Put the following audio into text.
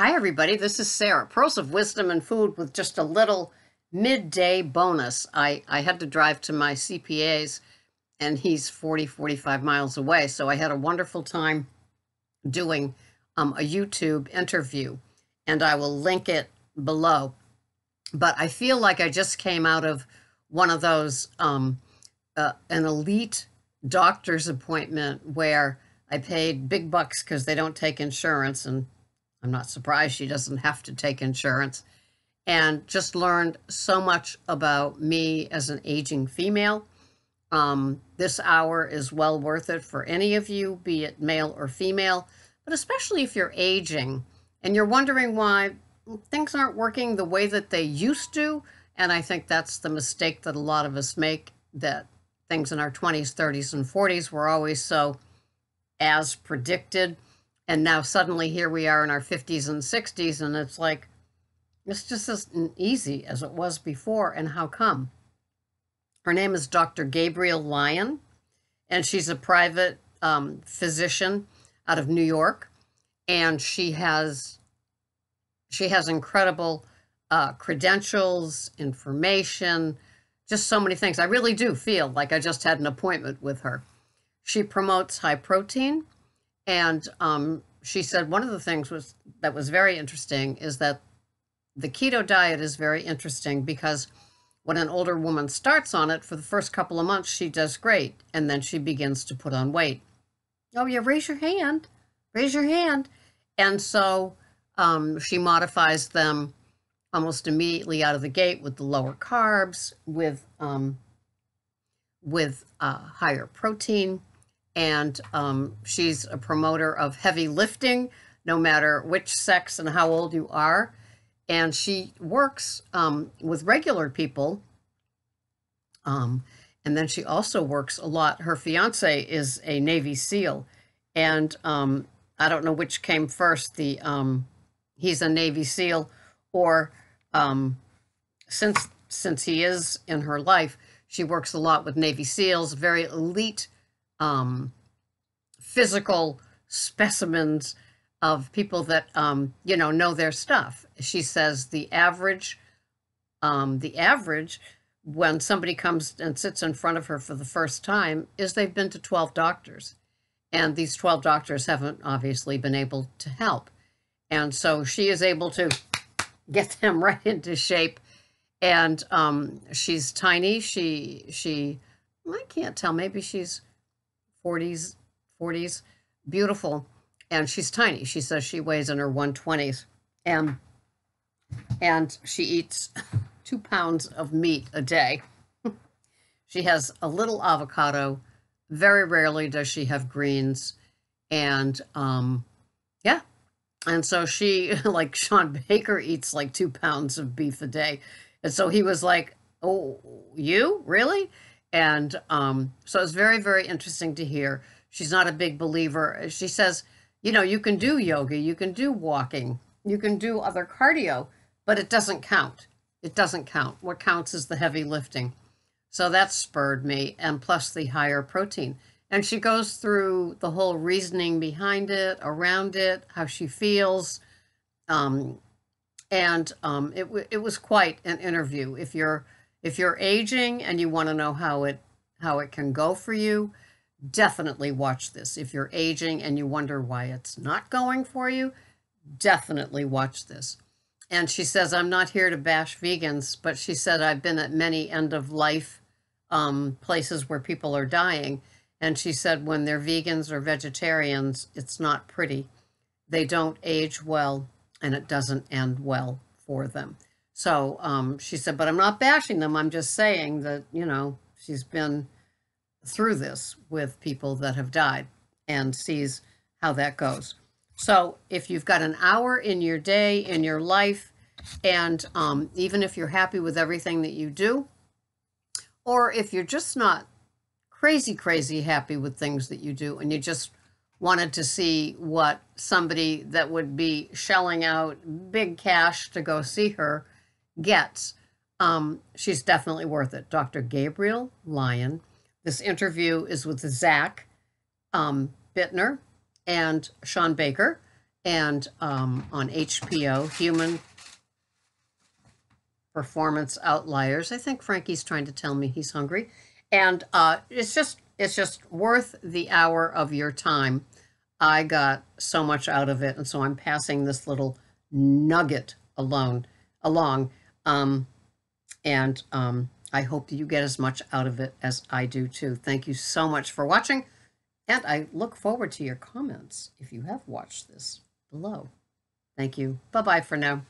Hi, everybody. This is Sarah. Pearls of Wisdom and Food with just a little midday bonus. I had to drive to my CPA's, and he's 45 miles away. So I had a wonderful time doing a YouTube interview, and I will link it below. But I feel like I just came out of one of those, an elite doctor's appointment where I paid big bucks because they don't take insurance, and I'm not surprised she doesn't have to take insurance, and just learned so much about me as an aging female. This hour is well worth it for any of you, be it male or female, but especially if you're aging and you're wondering why things aren't working the way that they used to. And I think that's the mistake that a lot of us make, that things in our 20s, 30s, and 40s were always so as predicted. And now suddenly here we are in our 50s and 60s, and it's like, it's just as easy as it was before. And how come? Her name is Dr. Gabrielle Lyon, and she's a private physician out of New York. And she has incredible credentials, information, just so many things. I really do feel like I just had an appointment with her. She promotes high protein. And she said one of the things that was very interesting is that the keto diet is very interesting because when an older woman starts on it, for the first couple of months, she does great. And then she begins to put on weight. Oh, yeah, raise your hand. Raise your hand. And so she modifies them almost immediately out of the gate with the lower carbs, with higher protein. And she's a promoter of heavy lifting, no matter which sex and how old you are. And she works with regular people. And then she also works a lot. Her fiance is a Navy SEAL. And I don't know which came first, he's a Navy SEAL, or since he is in her life, she works a lot with Navy SEALs, very elite physical specimens of people that know their stuff. She says the average when somebody comes and sits in front of her for the first time is they've been to 12 doctors, and these 12 doctors haven't obviously been able to help. And so she is able to get them right into shape. And she's tiny. She I can't tell, maybe she's 40s, beautiful, and she's tiny. She says she weighs in her 120s, and she eats 2 pounds of meat a day. She has a little avocado. Very rarely does she have greens, and yeah. And so she, like Shawn Baker, eats like 2 pounds of beef a day. And so he was like, "Oh, you really?" And so it's very, very interesting to hear. She's not a big believer. She says, you can do yoga, you can do walking, you can do other cardio, but it doesn't count. It doesn't count. What counts is the heavy lifting. So that spurred me, and plus the higher protein. And she goes through the whole reasoning behind it, around it, how she feels. It was quite an interview. If you're aging and you want to know how it can go for you, definitely watch this. If you're aging and you wonder why it's not going for you, definitely watch this. And she says, I'm not here to bash vegans, but she said, I've been at many end-of-life places where people are dying. And she said, when they're vegans or vegetarians, it's not pretty. They don't age well, and it doesn't end well for them. So she said, but I'm not bashing them. I'm just saying that, she's been through this with people that have died and sees how that goes. So if you've got an hour in your day, in your life, and even if you're happy with everything that you do, or if you're just not crazy happy with things that you do, and you just wanted to see what somebody that would be shelling out big cash to go see her gets, she's definitely worth it. Dr. Gabrielle Lyon. This interview is with Zach Bittner and Shawn Baker, and on HBO, Human Performance Outliers. I think Frankie's trying to tell me he's hungry, and it's just worth the hour of your time. I got so much out of it, and so I'm passing this little nugget along. And I hope that you get as much out of it as I do too. Thank you so much for watching, and I look forward to your comments if you have watched this below. Thank you. Bye-bye for now.